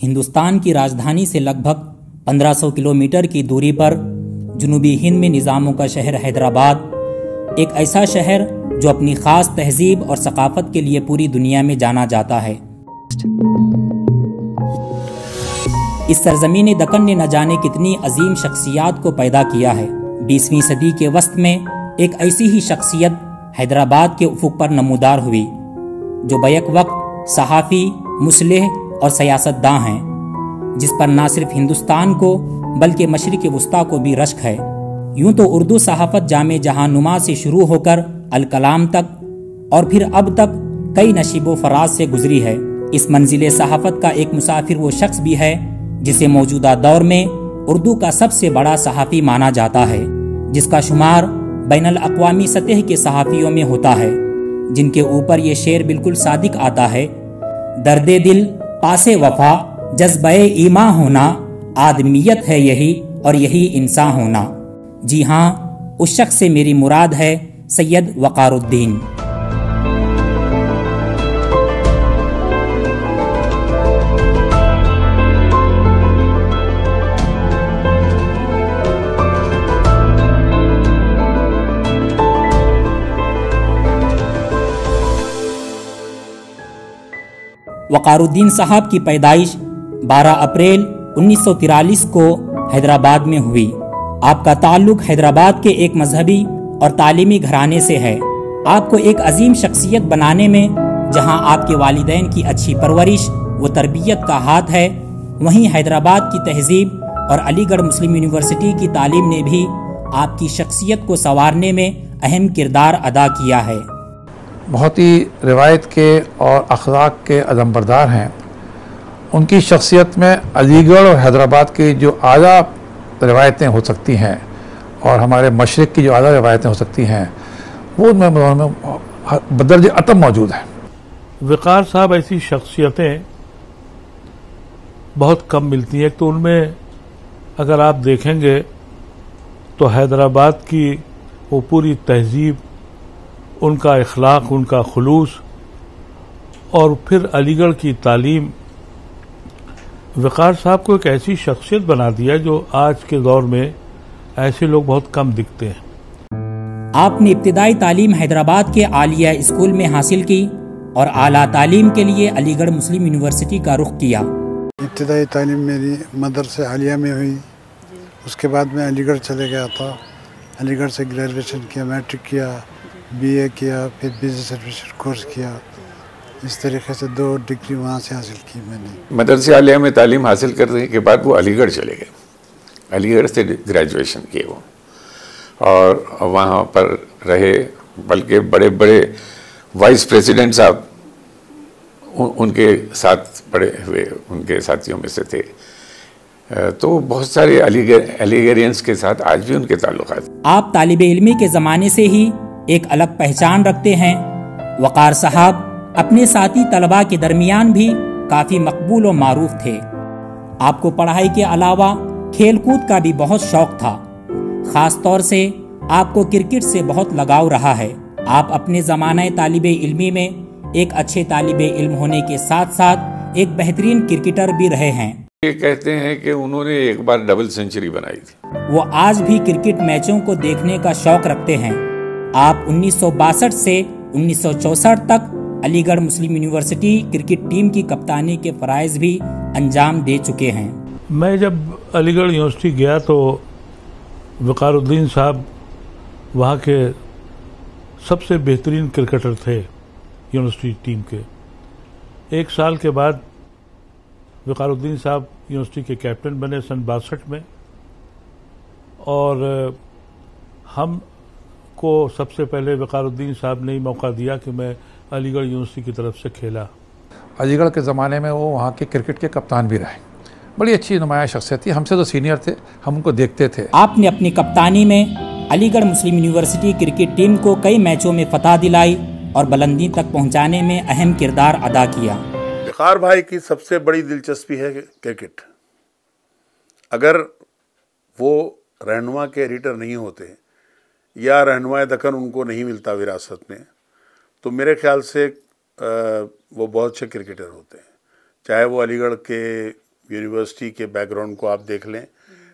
हिंदुस्तान की राजधानी से लगभग 1500 किलोमीटर की दूरी पर जनूबी हिंद में निज़ामों का शहर हैदराबाद एक ऐसा शहर जो अपनी ख़ास तहजीब और सकाफ़त के लिए पूरी दुनिया में जाना जाता है। इस सरज़मीन दक्कन ने न जाने कितनी अजीम शख्सियात को पैदा किया है। 20वीं सदी के वस्त में एक ऐसी ही शख्सियत हैदराबाद के उफ़ुक़ पर नमूदार हुई जो बैक वक्त सहाफ़ी, मुस्लिह और सियासतदां हैं, जिस पर न सिर्फ हिंदुस्तान को बल्कि मशरिक़ वस्ता को भी रश्क है। यूं तो उर्दू सहाफ़त जामे जहानुमा से शुरू होकर अल कलाम तक और फिर अब तक कई नशीबो फराज से गुजरी है। इस मंजिले सहाफ़त का एक मुसाफिर वो शख्स भी है जिसे मौजूदा दौर में उर्दू का सबसे बड़ा सहाफ़ी माना जाता है, जिसका शुमार बैनुल अक़वामी सतह के सहाफ़ियों में होता है, जिनके ऊपर ये शेर बिल्कुल सादिक आता है, दर्दे दिल पासे वफा जज्बे ईमा होना आदमियत है यही और यही इंसान होना। जी हाँ, उस शख्स से मेरी मुराद है सैयद वक़ारुद्दीन। वक़ारुद्दीन साहब की पैदाइश 12 अप्रैल 1943 को हैदराबाद में हुई। आपका ताल्लुक हैदराबाद के एक मजहबी और तालीमी घराने से है। आपको एक अजीम शख्सियत बनाने में जहां आपके वालिदैन की अच्छी परवरिश व तरबियत का हाथ है, वहीं हैदराबाद की तहजीब और अलीगढ़ मुस्लिम यूनिवर्सिटी की तालीम ने भी आपकी शख्सियत को संवारने में अहम किरदार अदा किया है। बहुत ही रिवायत के और अखलाक के अदमबरदार हैं। उनकी शख्सियत में अलीगढ़ और हैदराबाद की जो आला रिवायतें हो सकती हैं और हमारे मशरिक़ की जो आला रिवायतें हो सकती हैं, वो उनमें बदर्ज अतम मौजूद है। वक़ार साहब ऐसी शख्सियतें बहुत कम मिलती हैं। तो उनमें अगर आप देखेंगे तो हैदराबाद की वो पूरी तहजीब, उनका इखलाक, उनका खुलूस और फिर अलीगढ़ की तालीम वक़ार साहब को एक ऐसी शख्सियत बना दिया जो आज के दौर में ऐसे लोग बहुत कम दिखते हैं। आपने इब्तिदाई तालीम हैदराबाद के आलिया स्कूल में हासिल की और आला तालीम के लिए अलीगढ़ मुस्लिम यूनिवर्सिटी का रुख किया। इब्तिदाई तालीम मेरी मदरसे आलिया में हुई। उसके बाद मैं अलीगढ़ चले गया था। अलीगढ़ से ग्रेजुएशन किया, मैट्रिक किया, बीए किया, फिर बिजनेस सर्विस कोर्स किया। इस तरीके से 2 डिग्री वहाँ से हासिल की मैंने। मदरसे आलिया में तालीम हासिल करने के बाद वो अलीगढ़ चले गए। अलीगढ़ से ग्रेजुएशन किए वो और वहाँ पर रहे, बल्कि बड़े बड़े वाइस प्रेसिडेंट साहब उनके साथ पढ़े हुए उनके साथियों में से थे। तो बहुत सारे अलीगढ़ियंस के साथ आज भी उनके ताल्लुकात। आप तालिबे इल्मी के ज़माने से ही एक अलग पहचान रखते हैं। वक़ार साहब अपने साथी तलबा के दरमियान भी काफ़ी मकबूल और मारूफ थे। आपको पढ़ाई के अलावा खेल कूद का भी बहुत शौक था। ख़ास तौर से आपको क्रिकेट से बहुत लगाव रहा है। आप अपने ज़माने तालिबे इल्मी में एक अच्छे तालिबे इल्म होने के साथ साथ एक बेहतरीन क्रिकेटर भी रहे हैं। ये कहते हैं कि उन्होंने एक बार डबल सेंचुरी बनाई थी। वो आज भी क्रिकेट मैचों को देखने का शौक रखते हैं। आप 1962 से 1964 तक अलीगढ़ मुस्लिम यूनिवर्सिटी क्रिकेट टीम की कप्तानी के फ़राइज़ भी अंजाम दे चुके हैं। मैं जब अलीगढ़ यूनिवर्सिटी गया तो वक़ारुद्दीन साहब वहाँ के सबसे बेहतरीन क्रिकेटर थे यूनिवर्सिटी टीम के। 1 साल के बाद वक़ारुद्दीन साहब यूनिवर्सिटी के कैप्टन बने सन 62 में, और हम को सबसे पहले वक़ारुद्दीन साहब ने ही मौका दिया कि मैं अलीगढ़ यूनिवर्सिटी की तरफ से खेला। अलीगढ़ के ज़माने में वो वहाँ के क्रिकेट के कप्तान भी रहे। बड़ी अच्छी नुमाया शख्सियत थी, हमसे तो सीनियर थे, हम उनको देखते थे। आपने अपनी कप्तानी में अलीगढ़ मुस्लिम यूनिवर्सिटी क्रिकेट टीम को कई मैचों में फतह दिलाई और बुलंदी तक पहुँचाने में अहम किरदार अदा किया। वक़ार भाई की सबसे बड़ी दिलचस्पी है क्रिकेट। अगर वो रहनुमा के एडिटर नहीं होते या रहनुमाए दक्कन उनको नहीं मिलता विरासत में, तो मेरे ख्याल से वो बहुत अच्छे क्रिकेटर होते हैं। चाहे वो अलीगढ़ के यूनिवर्सिटी के बैकग्राउंड को आप देख लें,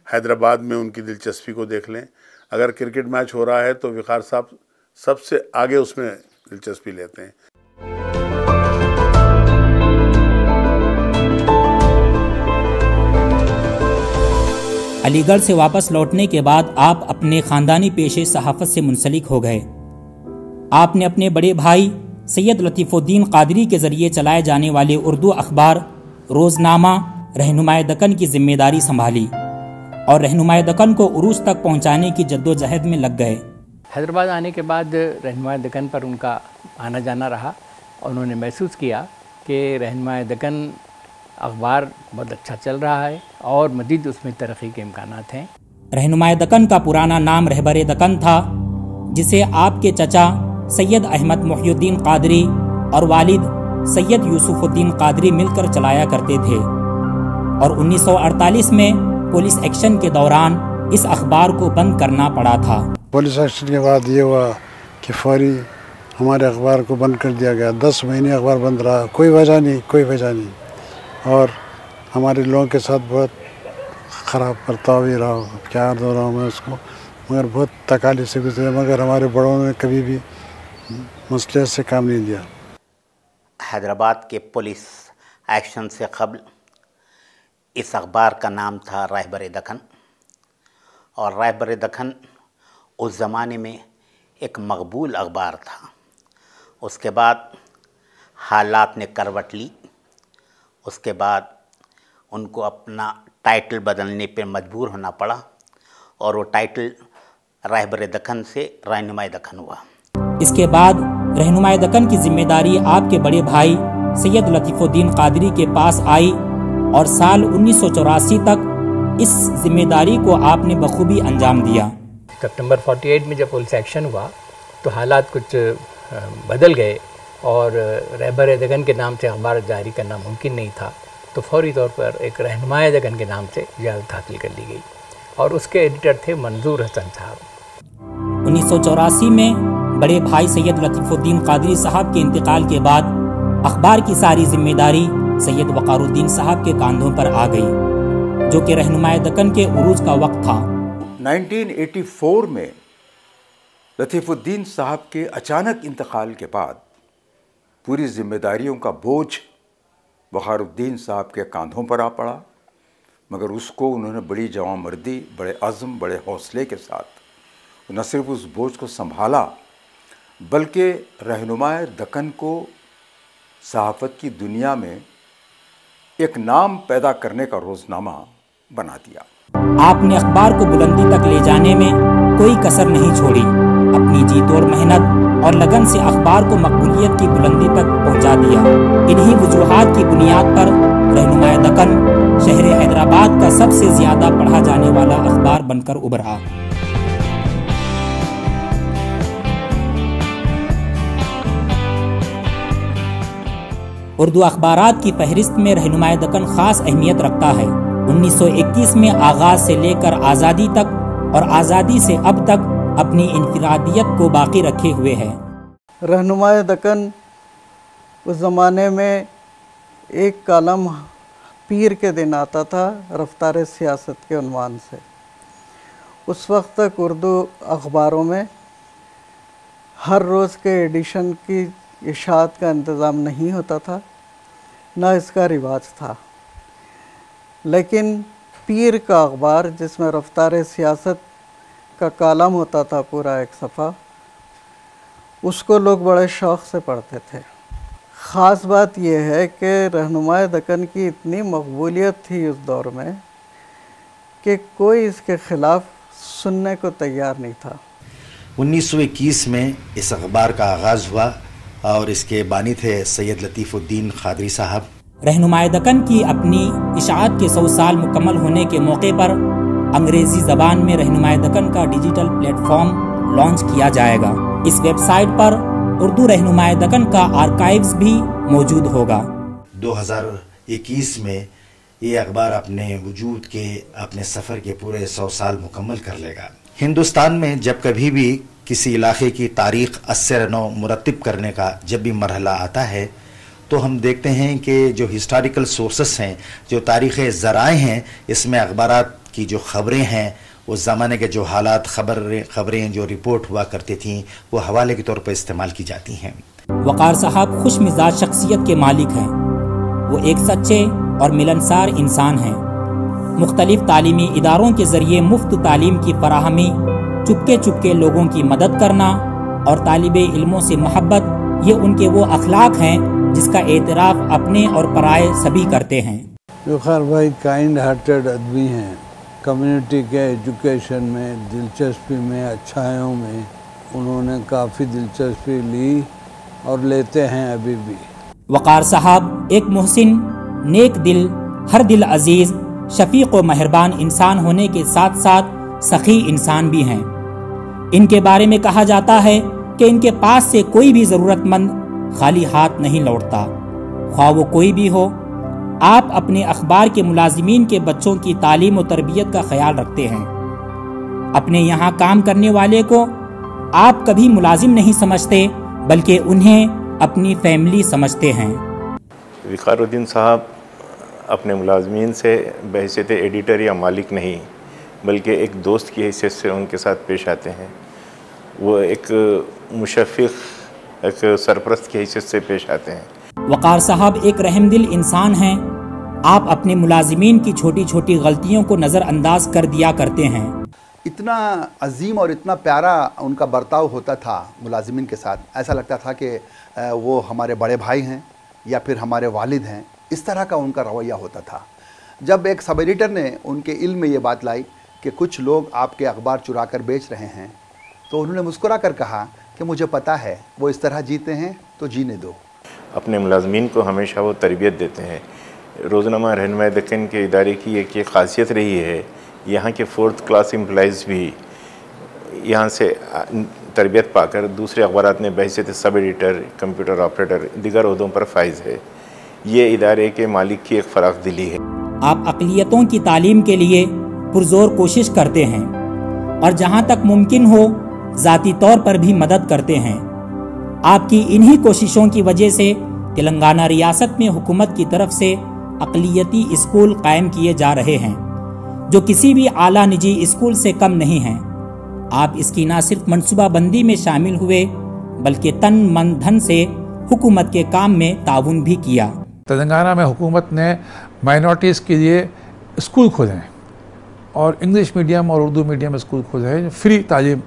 हैदराबाद में उनकी दिलचस्पी को देख लें। अगर क्रिकेट मैच हो रहा है तो वक़ार साहब सबसे आगे उसमें दिलचस्पी लेते हैं। अलीगढ़ से वापस लौटने के बाद आप अपने ख़ानदानी पेशे सहाफ़त से मुंसलिक हो गए। आपने अपने बड़े भाई सैयद लतीफ़ुद्दीन क़ादरी के ज़रिए चलाए जाने वाले उर्दू अखबार रोज़नामा रहनुमाए दक्कन की जिम्मेदारी संभाली और रहनुमाए दक्कन को उरूज तक पहुंचाने की जद्दोजहद में लग गए। हैदराबाद आने के बाद रहनुमाए दक्कन पर उनका आना जाना रहा और उन्होंने महसूस किया कि रहनुमाए दक्कन अखबार बहुत अच्छा चल रहा है और मज़ीद उसमें तरक्की के इम्कानात हैं। रहनुमाए दक्कन का पुराना नाम रहबर दक्कन था, जिसे आपके चचा सैयद अहमद मुहिउद्दीन क़ादरी और वालिद सैयद यूसुफुद्दीन क़ादरी मिलकर चलाया करते थे और 1948 में पुलिस एक्शन के दौरान इस अखबार को बंद करना पड़ा था। पुलिस एक्शन के बाद ये हुआ कि फौरी हमारे अखबार को बंद कर दिया गया। 10 महीने अखबार बंद रहा, कोई वजह नहीं और हमारे लोगों के साथ बहुत ख़राब बर्ताव ही रहा। क्या दो रहा हूँ मैं उसको, मगर बहुत तकालीफ से गुजरे, मगर हमारे बड़ों ने कभी भी मसले से काम नहीं लिया। हैदराबाद के पुलिस एक्शन से क़ब्ल इस अखबार का नाम था रहबर दक्कन और रहबर दक्कन उस ज़माने में एक मकबूल अखबार था। उसके बाद हालात ने करवट ली, उसके बाद उनको अपना टाइटल बदलने पर मजबूर होना पड़ा और वो टाइटल रहबर दक्कन से रहनुमाए दक्कन हुआ। इसके बाद रहनुमाए दक्कन की जिम्मेदारी आपके बड़े भाई सैयद लतीफ़ुद्दीन क़ादरी के पास आई और साल 1984 तक इस जिम्मेदारी को आपने बखूबी अंजाम दिया। सितंबर 48 में जब पुलिस एक्शन हुआ तो हालात कुछ बदल गए और रहबर दक्कन के नाम से अखबार जारी करना मुमकिन नहीं था, तो फौरी तौर पर एक रहनुमाए दक्कन के नाम से इजाज़त हासिल कर ली गई और उसके एडिटर थे मंजूर हसन साहब। 1984 में बड़े भाई सैयद लतीफ़ुद्दीन क़ादरी साहब के इंतकाल के बाद अखबार की सारी जिम्मेदारी सैयद वक़ारुद्दीन साहब के कांधों पर आ गई, जो कि रहनुमाए दक्कन के उरूज का वक्त था। 1984 में लतीफ़ुद्दीन साहब के अचानक इंतकाल के बाद पूरी जिम्मेदारियों का बोझ वक़ारुद्दीन साहब के कांधों पर आ पड़ा, मगर उसको उन्होंने बड़ी जवामर्दी, बड़े अज़्म, बड़े हौसले के साथ न सिर्फ उस बोझ को संभाला बल्कि रहनुमाए दक्कन को सहाफ़त की दुनिया में एक नाम पैदा करने का रोज़नामा बना दिया। आपने अखबार को बुलंदी तक ले जाने में कोई कसर नहीं छोड़ी। अपनी जी तोड़ मेहनत और लगन से अखबार को मकबूलियत की बुलंदी तक पहुंचा दिया। इन्हीं वजूहात की बुनियाद पर रहनुमाए दक्कन शहर हैदराबाद का सबसे ज्यादा पढ़ा जाने वाला अखबार बनकर उभरा। उर्दू अखबारात की फहरिस्त में रहनुमाए दक्कन खास अहमियत रखता है। 1921 में आगाज से लेकर आज़ादी तक और आज़ादी से अब तक अपनी इनफिरादियत को बाकी रखे हुए है। रहनुमाए दक्कन उस ज़माने में एक कॉलम पीर के दिन आता था रफ्तार सियासत के उन्वान से। उस वक्त तक उर्दू अखबारों में हर रोज़ के एडिशन की इशाअत का इंतज़ाम नहीं होता था, न इसका रिवाज था। लेकिन पीर का अखबार जिसमें रफ्तार सियासत का कॉलम होता था पूरा एक सफ़ा, उसको लोग बड़े शौक़ से पढ़ते थे। ख़ास बात यह है कि रहनुमाए दक्कन की इतनी मकबूलियत थी उस दौर में कि कोई इसके ख़िलाफ़ सुनने को तैयार नहीं था। 1921 में इस अखबार का आगाज़ हुआ और इसके बानी थे सैयद लतीफ़ुद्दीन क़ादरी साहब। रहनुमाए दक्कन की अपनी इशाअत के 100 साल मुकम्मल होने के मौके पर अंग्रेज़ी ज़बान में रहनुमाए दक्कन का डिजिटल प्लेटफॉर्म लॉन्च किया जाएगा। इस वेबसाइट पर उर्दू रहनुमाए दक्कन का आर्काइव्स भी मौजूद होगा। 2021 में ये अखबार अपने वजूद के, अपने सफ़र के पूरे 100 साल मुकम्मल कर लेगा। हिंदुस्तान में जब कभी भी किसी इलाके की तारीख़ असर-नौ मुरतब करने का जब भी मरहला आता है तो हम देखते हैं कि जो हिस्टोरिकल सोर्सेस हैं, जो तारीख़ ज़राए हैं, इसमें अखबारात की जो ख़बरें हैं, उस ज़माने के जो हालात ख़बरें जो रिपोर्ट हुआ करती थीं, वो हवाले के तौर पर इस्तेमाल की जाती हैं। वक़ार साहब खुश मिजाज शख्सियत के मालिक हैं। वो एक सच्चे और मिलनसार इंसान हैं। मुख्तलिफ तालीमी इदारों के ज़रिए मुफ्त तालीम की फराहमी, चुपके चुपके लोगों की मदद करना और तालिबे इल्मों से मोहब्बत, ये उनके वो अखलाक हैं जिसका एतराफ़ अपने और पराए सभी करते हैं। वक़ार भाई काइंड हार्टेड आदमी हैं। कम्युनिटी के एजुकेशन में, दिलचस्पी में, अच्छाइयों में उन्होंने काफ़ी दिलचस्पी ली और लेते हैं अभी भी। वक़ार साहब एक मुहसिन, नेक दिल, हर दिल अजीज़, शफ़ीक़ व मेहरबान इंसान होने के साथ साथ सखी इंसान भी हैं। इनके बारे में कहा जाता है कि इनके पास से कोई भी ज़रूरतमंद खाली हाथ नहीं लौटता, ख्वाह वो कोई भी हो। आप अपने अखबार के मुलाजिमीन के बच्चों की तालीम और तरबियत का ख्याल रखते हैं। अपने यहाँ काम करने वाले को आप कभी मुलाजिम नहीं समझते, बल्कि उन्हें अपनी फैमिली समझते हैं। वक़ारुद्दीन साहब अपने मुलाजमीन से बहैसियत एडिटर या मालिक नहीं, बल्कि एक दोस्त की हैसियत से उनके साथ पेश आते हैं। वो एक मुशफ़िक़, एक सरपरस्त की हैसियत से पेश आते हैं। वक़ार साहब एक रहमदिल इंसान हैं। आप अपने मुलाजिमीन की छोटी छोटी गलतियों को नज़रअंदाज कर दिया करते हैं। इतना अजीम और इतना प्यारा उनका बर्ताव होता था मुलाजिमीन के साथ, ऐसा लगता था कि वो हमारे बड़े भाई हैं या फिर हमारे वालिद हैं। इस तरह का उनका रवैया होता था। जब एक सब एडिटर ने उनके इल्म में ये बात लाई कि कुछ लोग आपके अखबार चुरा कर बेच रहे हैं, तो उन्होंने मुस्कुरा कर कहा कि मुझे पता है वो इस तरह जीते हैं तो जीने दो। अपने मुलाजमीन को हमेशा वो तरबियत देते हैं। रोज़नामा रहनुमाई दक्कन के इदारे की एक ये ख़ासियत रही है, यहाँ के 4th क्लास एम्प्लॉइज़ भी यहाँ से तरबियत पाकर दूसरे अखबारात में बहैसियत सब एडिटर, कंप्यूटर ऑपरेटर, दीगर ओहदों पर फाइज है। ये इदारे के मालिक की एक फ़राख दिली है। आप अक़लियतों की तालीम के लिए पुरज़ोर कोशिश करते हैं और जहाँ तक मुमकिन हो ज़ाती तौर पर भी मदद करते हैं। आपकी इन्हीं कोशिशों की वजह से तेलंगाना रियासत में हुकूमत की तरफ से अक़लियती स्कूल कायम किए जा रहे हैं, जो किसी भी आला निजी स्कूल से कम नहीं हैं। आप इसकी न सिर्फ मनसूबाबंदी में शामिल हुए, बल्कि तन मन धन से हुकूमत के काम में ताउन भी किया। तेलंगाना में हुकूमत ने माइनॉरिटीज़ के लिए स्कूल खोले हैं और इंग्लिश मीडियम और उर्दू मीडियम स्कूल खोले हैं, फ्री तालीम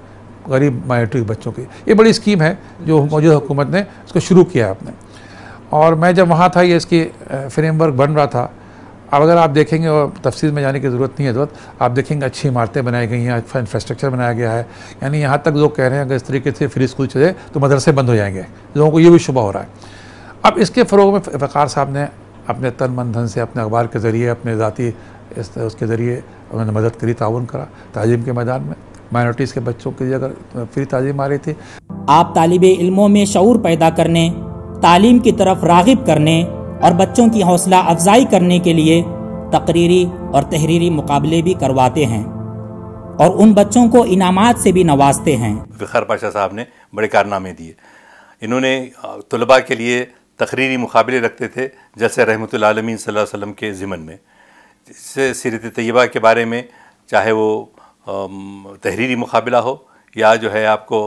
गरीब माइनॉरिटी के बच्चों की। ये बड़ी स्कीम है जो मौजूदा हुकूमत ने इसको शुरू किया है आपने। और मैं जब वहाँ था, ये इसकी फ्रेमवर्क बन रहा था। अब अगर आप देखेंगे, और तफसील में जाने की ज़रूरत नहीं है, ज़रूरत आप देखेंगे अच्छी इमारतें बनाई गई हैं, अच्छा इंफ्रास्ट्रक्चर बनाया गया है। यानी यहाँ तक लोग कह रहे हैं अगर इस तरीके से फ्री स्कूल चले तो मदरसे बंद हो जाएंगे। लोगों को ये भी शुबा हो रहा है। अब इसके फ़रोग़ में वक़ार साहब ने अपने तन मन धन से, अपने अखबार के ज़रिए, अपने ज़ाती उसके ज़रिए उन्होंने मदद करी, ताउन करा तालीम के मैदान में। माइनॉरिटीज़ के बच्चों के लिए अगर फ्री तालीम आ रही थी। आप तालिबे इल्मों में शऊर पैदा करने, तालीम की तरफ राग़िब करने और बच्चों की हौसला अफजाई करने के लिए तकरीरी और तहरीरी मुकाबले भी करवाते हैं और उन बच्चों को इनामात से भी नवाजते हैं। फ़ख़र पाशा साहब ने बड़े कारनामे दिए। इन्होंने तलबा के लिए तकरीरी मुकाबले रखते थे, जैसे रहमतुल आलमीन सल्लल्लाहु अलैहि वसल्लम के ज़िमन में। इससे सीरत तैयबा के बारे में, चाहे वो तहरीरी मुकाबला हो या जो है आपको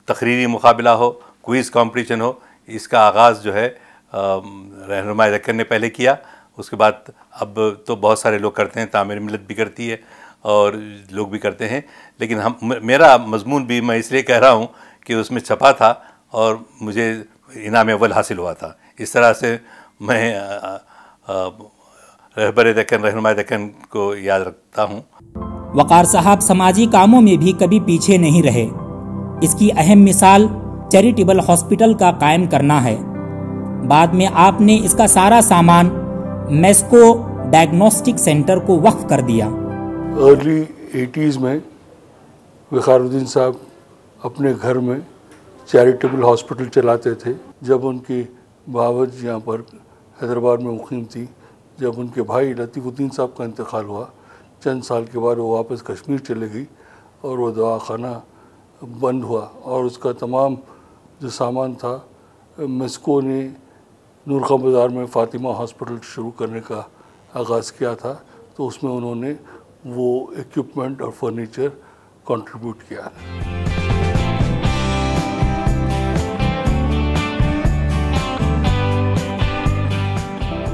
तकरीरी मुकाबला हो, क्विज़ कंपटीशन हो, इसका आगाज़ जो है रहनुमाई दक्कन ने पहले किया। उसके बाद अब तो बहुत सारे लोग करते हैं, तामीर मिल्लत भी करती है और लोग भी करते हैं। लेकिन मेरा मजमून भी मैं इसलिए कह रहा हूँ कि उसमें छपा था और मुझे इनाम अव्वल हासिल हुआ था। इस तरह से मैं रहबर दक्कन, रहनुमाई दक्कन को याद रखता हूँ। वक़ार साहब समाजी कामों में भी कभी पीछे नहीं रहे। इसकी अहम मिसाल चैरिटेबल हॉस्पिटल का कायम करना है। बाद में आपने इसका सारा सामान मेस्को डायग्नोस्टिक सेंटर को वक्फ कर दिया। अर्ली 80s में वक़ारुद्दीन साहब अपने घर में चैरिटेबल हॉस्पिटल चलाते थे। जब उनकी बावज यहाँ पर हैदराबाद में मुक़ीम थी, जब उनके भाई लतीफ़ुद्दीन साहब का इंतकाल हुआ, चंद साल के बाद वो वापस कश्मीर चले गई اور وہ دواخانہ بند ہوا اور اس کا تمام جو سامان تھا مسکو نے نورخان بازار میں فاطمہ ہاسپٹل شروع کرنے کا آغاز کیا تھا، تو اس میں انہوں نے وہ ایکوپمنٹ اور فرنیچر کنٹریبیوٹ کیا.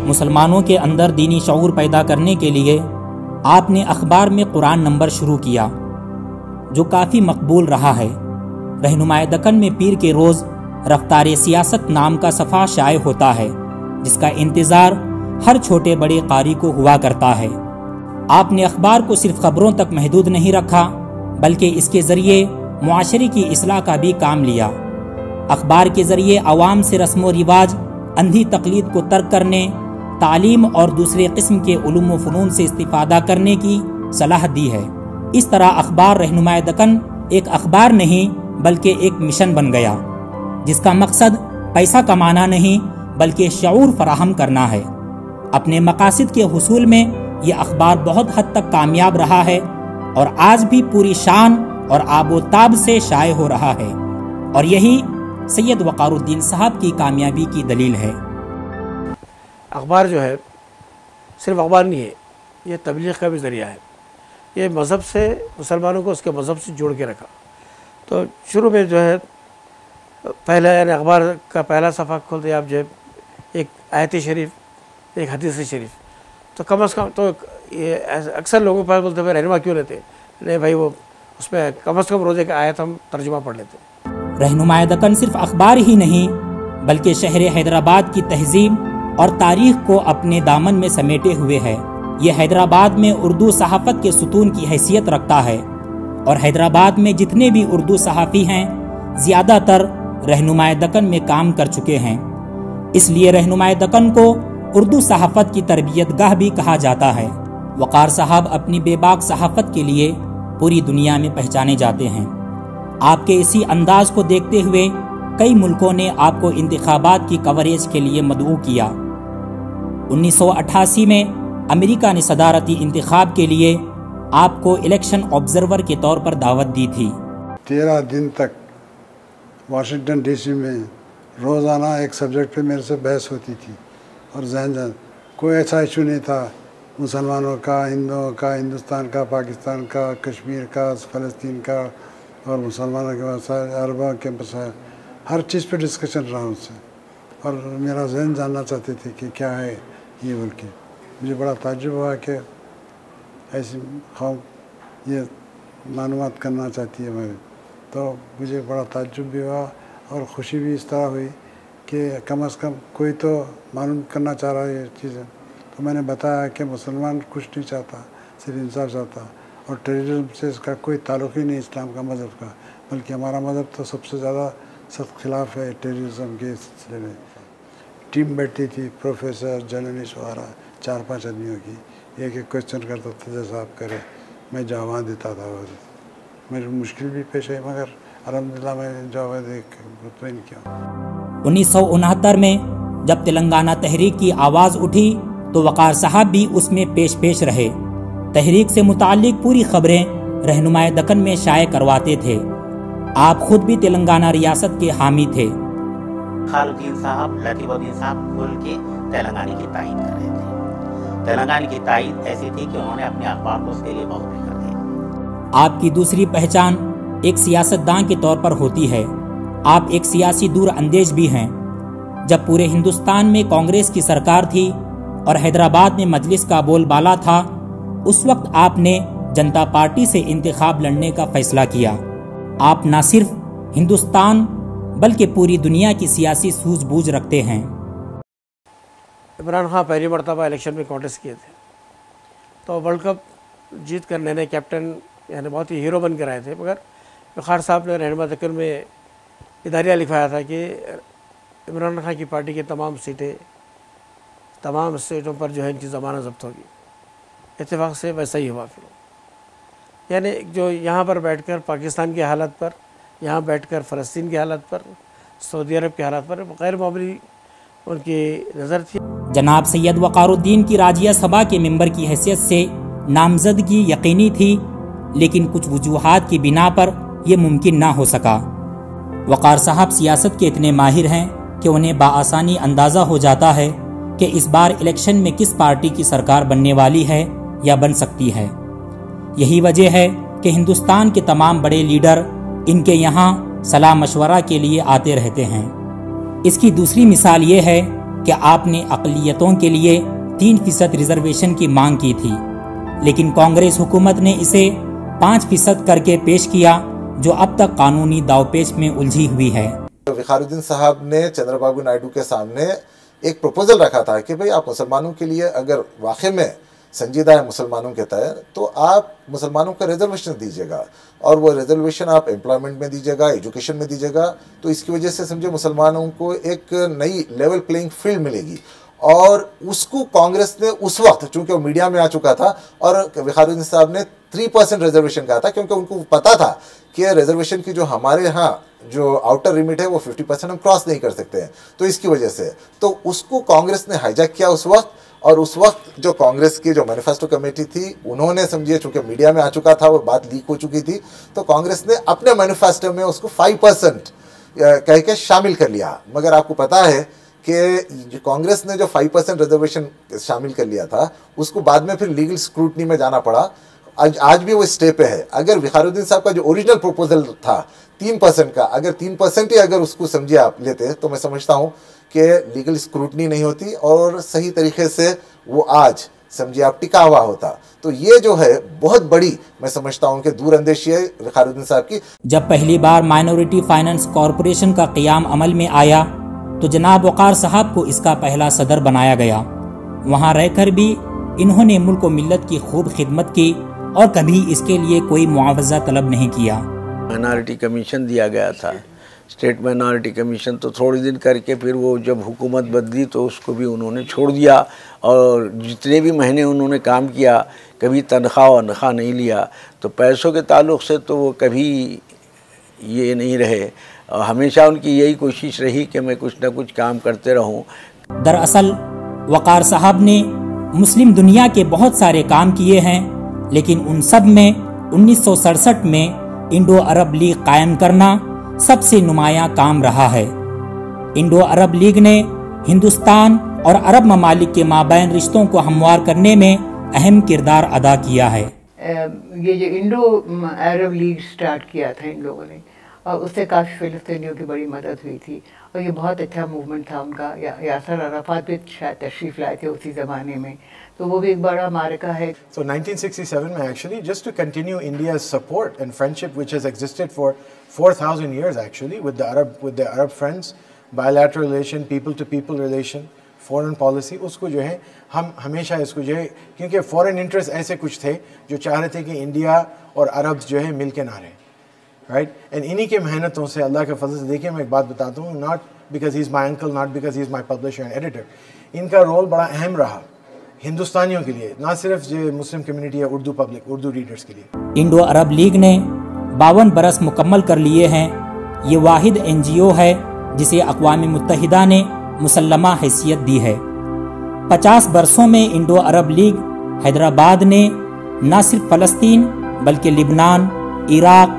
مسلمانوں کے اندر دینی شعور پیدا کرنے کے لیے آپ نے اخبار میں قرآن نمبر شروع کیا جو کافی مقبول رہا ہے. رہنمائے دکن میں پیر کے روز رفتار سیاست نام کا صفحہ شائع ہوتا ہے جس کا انتظار ہر چھوٹے بڑے قاری کو ہوا کرتا ہے. آپ نے اخبار کو صرف خبروں تک محدود نہیں رکھا بلکہ اس کے ذریعے معاشرے کی اصلاح کا بھی کام لیا. اخبار کے ذریعے عوام سے رسم و رواج، اندھی تقلید کو ترک کرنے، تعلیم اور دوسرے قسم کے علوم و فنون سے استفادہ کرنے کی صلاح دی ہے. اس طرح اخبار رہنمائے دکن ایک اخبار نہیں بلکہ ایک مشن بن گیا جس کا مقصد پیسہ کمانا نہیں بلکہ شعور فراہم کرنا ہے. اپنے مقاصد کے حصول میں یہ اخبار بہت حد تک کامیاب رہا ہے اور آج بھی پوری شان اور آب و تاب سے شائع ہو رہا ہے، اور یہی سید وقار الدین صاحب کی کامیابی کی دلیل ہے. اخبار جو ہے صرف اخبار نہیں ہے، یہ تبلیغ کا بھی ذریعہ ہے. یہ مذہب سے مسلمانوں کو اس کے مذہب سے جوڑ کے رکھا. تو شروع میں جو ہے پہلے یعنی اخبار کا پہلا صفحہ کھولتے آپ جو ایک آیت شریف، ایک حدیث شریف، تو کم از کم تو یہ اکثر لوگوں کے پاس بولتے ہیں رہنما کیوں لیتے؟ نہیں بھائی، وہ اس میں کم از کم روزے کا آیت ہم ترجمہ پڑھ لیتے. رہنمائے دکن صرف اخبار ہی نہیں بلکہ شہر حیدرآباد کی تہذیب اور تاریخ کو اپنے دامن میں سمیٹے ہوئے ہے. یہ حیدرآباد میں اردو صحافت کے ستون کی حیثیت رکھتا ہے، اور حیدرآباد میں جتنے بھی اردو صحافی ہیں زیادہ تر رہنمائے دکن میں کام کر چکے ہیں. اس لیے رہنمائے دکن کو اردو صحافت کی تربیت گاہ بھی کہا جاتا ہے. وقار صاحب اپنی بے باک صحافت کے لیے پوری دنیا میں پہچانے جاتے ہیں. آپ کے اسی انداز کو دیکھتے ہوئے کئی ملکوں نے آپ کو انتخابات کی کوریج کے لیے مدعو کیا. 1988 میں امریکہ نے صدارتی انتخاب کے لیے آپ کو الیکشن آبزرور کے طور پر دعوت دی تھی. 13 دن تک واشنگٹن ڈی سی میں روزانہ ایک سبجیکٹ پہ میرے سے بحث ہوتی تھی، اور ذہن کوئی ایسا ایشو نہیں تھا مسلمانوں کا، ہندوؤں کا، ہندوستان کا، پاکستان کا، کشمیر کا، فلسطین کا، اور مسلمانوں کے مسائل، عربوں کے مسائل، ہر چیز پہ ڈسکشن رہا ان سے، اور میرا ذہن جاننا چاہتے تھے کہ کیا ہے یہ بول کے. مجھے بڑا تعجب ہوا کہ ایسی قوم یہ معلومات کرنا چاہتی ہے ہمیں. تو مجھے بڑا تعجب بھی ہوا اور خوشی بھی اس طرح ہوئی کہ کم از کم کوئی تو معلوم کرنا چاہ رہا ہے یہ چیزیں. تو میں نے بتایا کہ مسلمان کچھ نہیں چاہتا، صرف انصاف چاہتا، اور ٹیررزم سے اس کا کوئی تعلق ہی نہیں اسلام کا، مذہب کا، بلکہ ہمارا مذہب تو سب سے زیادہ سخت خلاف ہے ٹیررزم کے سلسلے میں. ٹیم بیٹھتی تھی، پروفیسر، جرنلسٹ وغیرہ، 4-5 آدمیوں کی، ایک ایک کوشچن کرتا تھا جیسا آپ کرے، میں جواب دیتا تھا. مجھے مشکل بھی پیش آئی مگر الحمدللہ میں جواب دے کے مطمئن کیا. 1969 میں جب تلنگانہ تحریک کی آواز اٹھی تو وقار صاحب بھی اس میں پیش رہے. تحریک سے متعلق پوری خبریں رہنمائے دکن میں شائع کرواتے تھے. آپ خود بھی تلنگانہ ریاست کے حامی تھے. خالدین صاحب، لطیف الدین صاحب کھول کے تلنگانہ کی تائید کر رہے تھے. تلنگانہ کی تائید ایسی تھی کہ انہوں نے اپنے اخبار کو اس کے لیے بہت فکر دی. آپ کی دوسری پہچان ایک سیاستدان کے طور پر ہوتی ہے. آپ ایک سیاسی دور اندیش بھی ہیں. جب پورے ہندوستان میں کانگریس کی سرکار تھی اور حیدرآباد میں مجلس کا بول بالا تھا، اس وقت آپ نے جنتا پارٹی سے انتخاب لڑنے کا فیصلہ کیا. آپ نہ صرف ہندوستان بلکہ پوری دنیا کی سیاسی سوجھ بوجھ رکھتے ہیں. عمران خان پہلی مرتبہ الیکشن میں کانٹیسٹ کیے تھے، تو ورلڈ کپ جیت کر نئے کیپٹن یعنی بہت ہی ہیرو بن کر آئے تھے. مگر وقار صاحب نے رہنما دکن میں اداریہ لکھوایا تھا کہ عمران خان کی پارٹی کی تمام سیٹوں پر جو ہے ان کی ضمانت ضبط ہوگی. اتفاق سے ویسا ہی ہوا. پھر یعنی جو یہاں پر بیٹھ کر پاکستان کی حالت پر، یہاں بیٹھ کر فلسطین کی حالت پر، سعودی عرب کی حالت پر غیر معمولی ان کی نظر تھی. جناب سید وقار الدین کی راجیہ سبھا کے ممبر کی حیثیت سے نامزدگی یقینی تھی، لیکن کچھ وجوہات کی بنا پر یہ ممکن نہ ہو سکا۔ وقار صاحب سیاست کے اتنے ماہر ہیں کہ انہیں بآسانی اندازہ ہو جاتا ہے کہ اس بار الیکشن میں کس پارٹی کی سرکار بننے والی ہے یا بن سکتی ہے۔ یہی وجہ ہے کہ ہندوستان کے تمام بڑے لیڈر ان کے یہاں صلاح مشورہ کے لیے آتے رہتے ہیں۔ اس کی دوسری مثال یہ ہے کہ آپ نے اقلیتوں کے لیے 3% ریزرویشن کی مانگ کی تھی، لیکن کانگریس حکومت نے اسے 5% کر کے پیش کیا، جو اب تک قانونی داوپیچ میں الجھی ہوئی ہے۔ وقار الدین صاحب نے چندرا بابو نائیڈو کے سامنے ایک پروپوزل رکھا تھا کہ بھئی آپ مسلمانوں کے لیے اگر واقع میں سنجیدہ ہے مسلمانوں کے تئیں تو آپ مسلمانوں کا ریزرویشن دیجیے گا، اور وہ ریزرویشن آپ امپلائمنٹ میں دیجیے گا، ایجوکیشن میں دیجیے گا، تو اس کی وجہ سے سمجھے مسلمانوں کو ایک نئی لیول پلینگ فیلڈ ملے گی۔ اور اس کو کانگریس نے اس وقت، چونکہ وہ میڈیا میں آ چکا تھا، اور وقار الدین صاحب نے 3% ریزرویشن کہا تھا، کیونکہ ان کو پتا تھا کہ ریزرویشن کی جو ہمارے ہاں جو آؤٹر لمٹ ہے وہ 50% ہم کراس نہیں کر سکتے ہیں، تو اس کی وجہ سے تو اس کو کانگریس نے ہائی جیک کیا اس وقت۔ اور اس وقت جو کانگریس کی جو مینیفیسٹو کمیٹی تھی انہوں نے سمجھیے، چونکہ میڈیا میں آ چکا تھا، وہ بات لیک ہو چکی تھی، تو کانگریس نے اپنے مینیفیسٹو میں اس کو 5% کہہ کے شامل کر لیا۔ مگر آپ کو پتا ہے کہ کانگریس نے جو 5% ریزرویشن شامل کر لیا تھا اس کو بعد میں پھر لیگل اسکروٹنی میں جانا پڑا۔ آج بھی وہ اسٹے پہ ہے۔ اگر وقار الدین صاحب کا جو اوریجنل پروپوزل تھا 3% کا، اگر 3% ہی اگر اس کو سمجھے آپ لیتے تو میں سمجھتا ہوں کہ لیگل اسکروٹنی نہیں ہوتی اور صحیح طریقے سے وہ آج سمجھے آپ ٹکا ہوا ہوتا۔ تو یہ جو ہے بہت بڑی میں سمجھتا ہوں کہ دور اندیشی ہے وقار الدین صاحب کی۔ جب پہلی بار مائنورٹی فائنانس کارپوریشن کا قیام عمل میں آیا تو جناب وقار صاحب کو اس کا پہلا صدر بنایا گیا۔ وہاں رہ کر بھی انہوں نے ملک و ملت کی خوب خدمت کی اور کبھی اس کے لیے کوئی معاوضہ طلب نہیں کیا۔ مائنارٹی کمیشن دیا گیا تھا، اسٹیٹ مائنارٹی کمیشن، تو تھوڑے دن کر کے پھر وہ جب حکومت بدلی تو اس کو بھی انہوں نے چھوڑ دیا، اور جتنے بھی مہینے انہوں نے کام کیا کبھی تنخواہ و نخواہ نہیں لیا۔ تو پیسوں کے تعلق سے تو وہ کبھی یہ نہیں رہے، اور ہمیشہ ان کی یہی کوشش رہی کہ میں کچھ نہ کچھ کام کرتے رہوں۔ دراصل وقار صاحب نے مسلم دنیا کے بہت سارے کام کیے ہیں، لیکن ان سب میں 1967 میں انڈو عرب لیگ قائم کرنا سب سے نمایاں کام رہا ہے۔ انڈو عرب لیگ نے ہندوستان اور عرب ممالک کے مابین رشتوں کو ہموار کرنے میں اہم کردار ادا کیا ہے۔ یہ جو انڈو عرب لیگ سٹارٹ کیا تھا ان لوگوں نے، اور اس سے کافی فلسطینیوں کی بڑی مدد ہوئی تھی، اور یہ بہت اچھا موومنٹ تھا ان کا۔ یاسر عرفات بھی شاید تشریف لائے تھے اسی زمانے میں، تو وہ بھی ایک بڑا معرکہ ہے۔ So 1967 میں actually just to continue India's support and friendship which has existed for 4,000 years actually with the Arab friends, bilateral relation, people to people relation, foreign policy، اس کو جو ہے ہم ہمیشہ اس کو جو ہے، کیونکہ فورن انٹرسٹ ایسے کچھ تھے جو چاہ رہے تھے کہ انڈیا اور عرب جو ہے مل کے نہ رہیں، رائٹ، اینڈ انہی کے محنتوں سے اللہ کے فضل سے۔ دیکھیں میں ایک بات بتاتا ہوں، not because he is my uncle, not because he is my publisher and editor, ان کا رول بڑا اہم رہا ہندوستانیوں کے لیے، نہ صرف جو مسلم کمیونٹی ہے، اردو ریڈرز کے لیے۔ انڈو عرب لیگ نے 52 برس مکمل کر لیے ہیں۔ یہ واحد NGO ہے جسے اقوام متحدہ نے مسلمہ حیثیت دی ہے۔ 50 برسوں میں انڈو عرب لیگ حیدرآباد نے نہ صرف فلسطین بلکہ لبنان، عراق،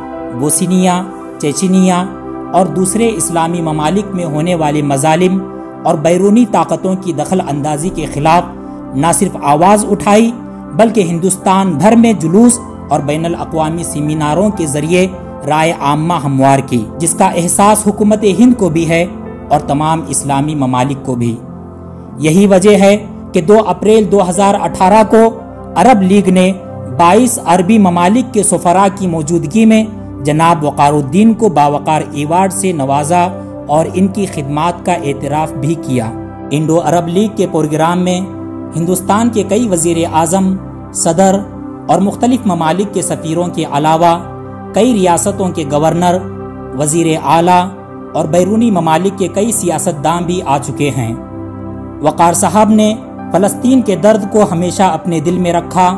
بوسنیا، چیچنیا اور دوسرے اسلامی ممالک میں ہونے والے مظالم اور بیرونی طاقتوں کی دخل اندازی کے خلاف نہ صرف آواز اٹھائی بلکہ ہندوستان بھر میں جلوس اور بین الاقوامی سیمیناروں کے ذریعے رائے عامہ ہموار کی، جس کا احساس حکومت ہند کو بھی ہے اور تمام اسلامی ممالک کو بھی۔ یہی وجہ ہے کہ 2 اپریل 2018 کو عرب لیگ نے 22 عربی ممالک کے سفراء کی موجودگی میں جناب وقار الدین کو باوقار ایوارڈ سے نوازا اور ان کی خدمات کا اعتراف بھی کیا۔ انڈو عرب لیگ کے پروگرام میں ہندوستان کے کئی وزیر اعظم، صدر اور مختلف ممالک کے سفیروں کے علاوہ کئی ریاستوں کے گورنر، وزیر اعلیٰ اور بیرونی ممالک کے کئی سیاستدان بھی آ چکے ہیں۔ وقار صاحب نے فلسطین کے درد کو ہمیشہ اپنے دل میں رکھا۔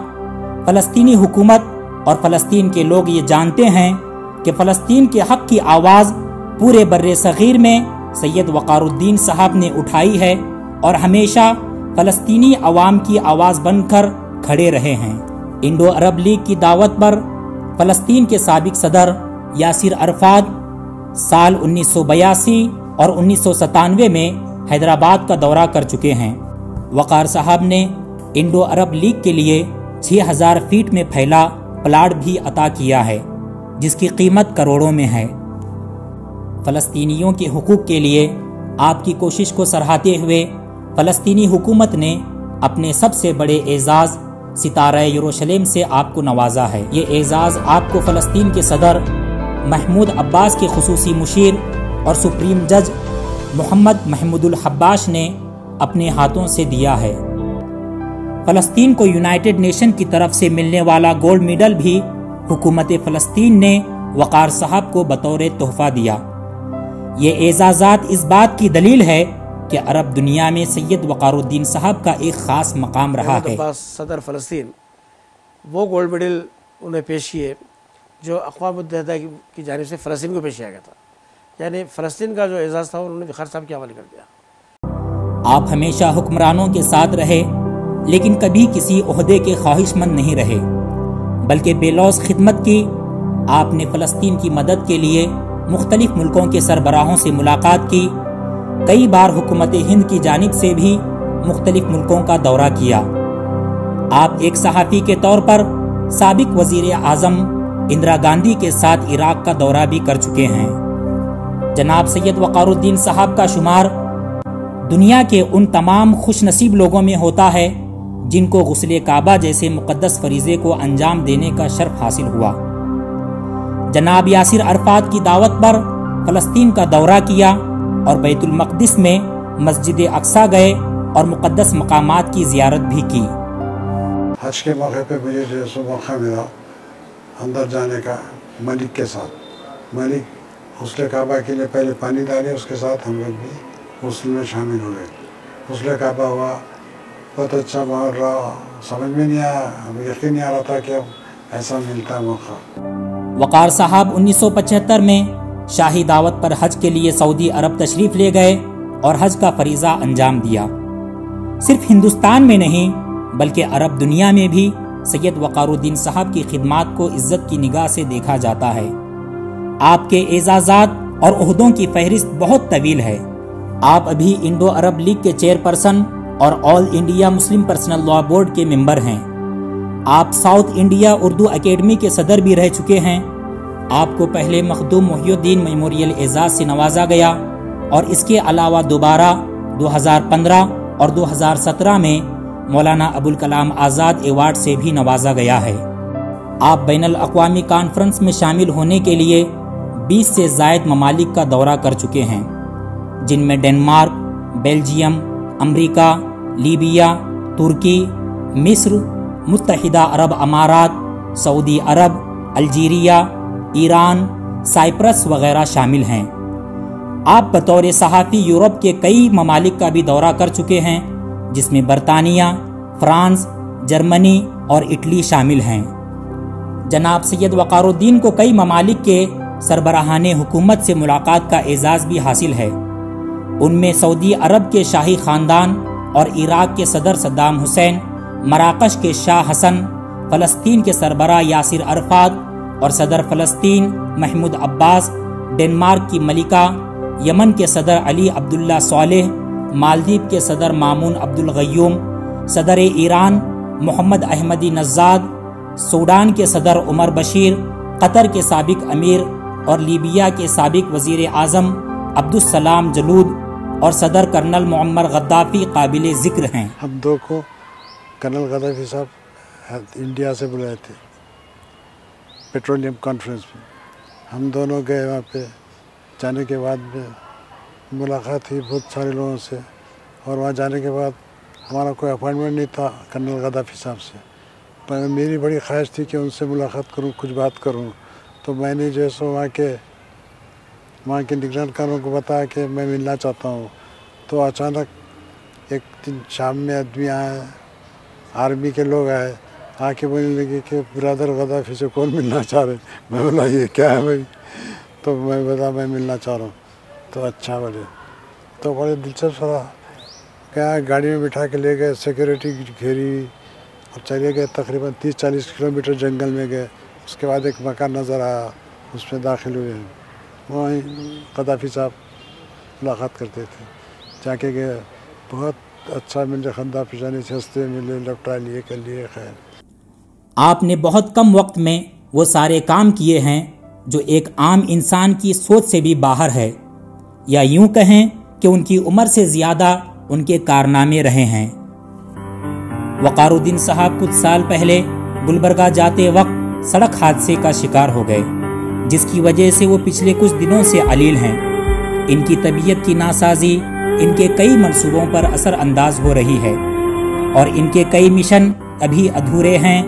فلسطینی حکومت اور فلسطین کے لوگ یہ جانتے ہیں کہ فلسطین کے حق کی آواز پورے بر صغیر میں سید وقار الدین صاحب نے اٹھائی ہے اور ہمیشہ فلسطینی عوام کی آواز بن کر کھڑے رہے ہیں۔ انڈو عرب لیگ کی دعوت پر فلسطین کے سابق صدر یاسر عرفات سال 1982 اور 1997 میں حیدرآباد کا دورہ کر چکے ہیں۔ وقار صاحب نے انڈو عرب لیگ کے لیے 6000 فیٹ میں پھیلا پلاٹ بھی عطا کیا ہے، جس کی قیمت کروڑوں میں ہے۔ فلسطینیوں کے حقوق کے لیے آپ کی کوشش کو سراہتے ہوئے فلسطینی حکومت نے اپنے سب سے بڑے اعزاز ستارہ یروشلم سے آپ کو نوازا ہے۔ یہ اعزاز آپ کو فلسطین کے صدر محمود عباس کے خصوصی مشیر اور سپریم جج محمد محمود الحباش نے اپنے ہاتھوں سے دیا ہے۔ فلسطین کو یونائٹڈ نیشن کی طرف سے ملنے والا گولڈ میڈل بھی حکومت فلسطین نے وقار صاحب کو بطور تحفہ دیا۔ یہ اعزازات اس بات کی دلیل ہے کہ عرب دنیا میں سید وقار الدین صاحب کا ایک خاص مقام رہا ہے۔ صدر فلسطین وہ گولڈ میڈل انہیں پیش کیے جو اقوام متحدہ کی جانب سے فلسطین کو پیش کیا گیا تھا، یعنی فلسطین کا جو اعزاز تھا انہوں نے وقار صاحب کے حوالے کر دیا۔ آپ ہمیشہ حکمرانوں کے ساتھ رہے، لیکن کبھی کسی عہدے کے خواہش مند نہیں رہے، بلکہ بے لوث خدمت کی۔ آپ نے فلسطین کی مدد کے لیے مختلف ملکوں کے سربراہوں سے ملاقات کی، کئی بار حکومت ہند کی جانب سے بھی مختلف ملکوں کا دورہ کیا۔ آپ ایک صحافی کے طور پر سابق وزیر اعظم اندرا گاندھی کے ساتھ عراق کا دورہ بھی کر چکے ہیں۔ جناب سید وقار الدین صاحب کا شمار دنیا کے ان تمام خوش نصیب لوگوں میں ہوتا ہے جن کو غسل کعبہ جیسے مقدس فریضے کو انجام دینے کا شرف حاصل ہوا۔ جناب یاسر عرفات کی دعوت پر فلسطین کا دورہ کیا اور بیت المقدس میں مسجد اقصی گئے اور مقدس مقامات کی زیارت بھی کی۔ حج کے موقع پہ مجھے جو سو موقع ملا اندر جانے کا ملک کے ساتھ۔ ملک غسل کعبہ کے لیے پہلے پانی ڈالے، اس کے ساتھ ہم لوگ بھی غسل میں شامل ہو گئے۔ غسل کعبہ ہوا، بہت اچھا ماحول رہا، سمجھ میں نہیں آیا، ہمیں یقین نہیں آ رہا تھا کہ اب ایسا ملتا موقع۔ وقار صاحب 1975 میں شاہی دعوت پر حج کے لیے سعودی عرب تشریف لے گئے اور حج کا فریضہ انجام دیا۔ صرف ہندوستان میں نہیں بلکہ عرب دنیا میں بھی سید وقار الدین صاحب کی خدمات کو عزت کی نگاہ سے دیکھا جاتا ہے۔ آپ کے اعزازات اور عہدوں کی فہرست بہت طویل ہے۔ آپ ابھی انڈو عرب لیگ کے چیئرپرسن اور All India Muslim personal law board کے ممبر ہیں۔ آپ ساؤتھ انڈیا اردو اکیڈمی کے صدر بھی رہ چکے ہیں۔ آپ کو پہلے مخدوم محی الدین میموریل اعزاز سے نوازا گیا اور اس کے علاوہ دوبارہ 2015 اور 2017 میں مولانا ابوالکلام آزاد ایوارڈ سے بھی نوازا گیا ہے۔ آپ بین الاقوامی کانفرنس میں شامل ہونے کے لیے 20 سے زائد ممالک کا دورہ کر چکے ہیں، جن میں ڈنمارک، بیلجیم، امریکہ، لیبیا، ترکی، مصر، متحدہ عرب امارات، سعودی عرب، الجیریا، ایران، سائپرس وغیرہ شامل ہیں۔ آپ بطور صحافی یورپ کے کئی ممالک کا بھی دورہ کر چکے ہیں، جس میں برطانیہ، فرانس، جرمنی اور اٹلی شامل ہیں۔ جناب سید وقار الدین کو کئی ممالک کے سربراہان حکومت سے ملاقات کا اعزاز بھی حاصل ہے۔ ان میں سعودی عرب کے شاہی خاندان اور عراق کے صدر صدام حسین، مراکش کے شاہ حسن، فلسطین کے سربراہ یاسر عرفات اور صدر فلسطین محمود عباس، ڈنمارک کی ملکہ، یمن کے صدر علی عبداللہ صالح، مالدیپ کے صدر مامون عبدالغیوم، صدر ایران محمد احمدی نژاد، سوڈان کے صدر عمر بشیر، قطر کے سابق امیر اور لیبیا کے سابق وزیر اعظم عبدالسلام جلود اور صدر کرنل معمر غدافی قابل ذکر ہیں۔ ہم دو کو کرنل غدافی صاحب انڈیا سے بلائے تھے پیٹرولیم کانفرنس میں، ہم دونوں گئے وہاں پہ۔ جانے کے بعد میں ملاقات ہوئی بہت سارے لوگوں سے، اور وہاں جانے کے بعد ہمارا کوئی اپائنٹمنٹ نہیں تھا کرنل غدافی صاحب سے، پر میری بڑی خواہش تھی کہ ان سے ملاقات کروں، کچھ بات کروں۔ تو میں نے جو ہے سو وہاں کے نگرانکاروں کو بتایا کہ میں ملنا چاہتا ہوں۔ تو اچانک ایک دن شام میں آدمی آئے، آرمی کے لوگ آئے، آ کے بولنے لگے کہ برادر غدافی سے کون ملنا چاہ رہے؟ میں بولا یہ کیا ہے بھائی؟ تو میں بتا میں ملنا چاہ رہا ہوں۔ تو اچھا بولے، تو بڑے دلچسپ رہا۔ کیا گاڑی میں بٹھا کے لے گئے، سیکورٹی گھیری اور چلے گئے، تقریباً 30-40 کلومیٹر جنگل میں گئے، उसके बाद एक मकान नज़र आया, उसमें दाखिल हुए। वहीं गद्दाफी साहब मुलाकात करते थे, जाके गए, बहुत अच्छा मिले, खंदा पिशानी से हंसते मिले, लपटा लिए, कर लिए। खैर, आपने बहुत कम वक्त में वो सारे काम किए हैं जो एक आम इंसान की सोच से भी बाहर है, या यूं कहें कि उनकी उम्र से ज़्यादा उनके कारनामे रहे हैं। वक़ारुद्दीन साहब कुछ साल पहले गुलबर्गा जाते वक्त सड़क हादसे का शिकार हो गए, जिसकी वजह से वो पिछले कुछ दिनों से अलील हैं। इनकी तबीयत की नासाजी इनके कई मंसूबों पर असर अंदाज हो रही है और इनके कई मिशन अभी अधूरे हैं,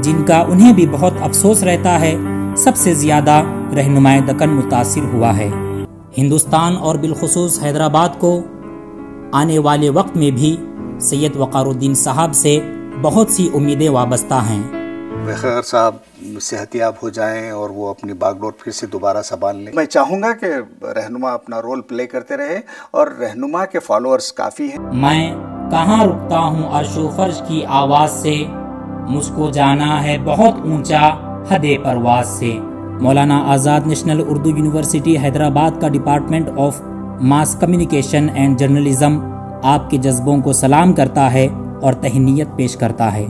जिनका उन्हें भी बहुत अफसोस रहता है। सबसे ज़्यादा रहनुमाए दक्कन मुतासिर हुआ है। हिंदुस्तान और बिलखुसूस हैदराबाद को आने वाले वक्त में भी सैयद वक़ारुद्दीन साहब से बहुत सी उम्मीदें वाबस्ता हैं। वक़ार साहब सेहतियाब हो जाएं और वो अपनी बागडोर फिर से दोबारा संभाल लें। मैं चाहूँगा कि रहनुमा अपना रोल प्ले करते रहे और रहनुमा के फॉलोअर्स काफ़ी हैं। मैं कहाँ रुकता हूँ अर्शो फर्श की आवाज़ से, मुझको जाना है बहुत ऊंचा हदे परवाज से। मौलाना आज़ाद नेशनल उर्दू यूनिवर्सिटी हैदराबाद का department of mass communication and journalism आपके जज्बों को सलाम करता है और तहनीयत पेश करता है।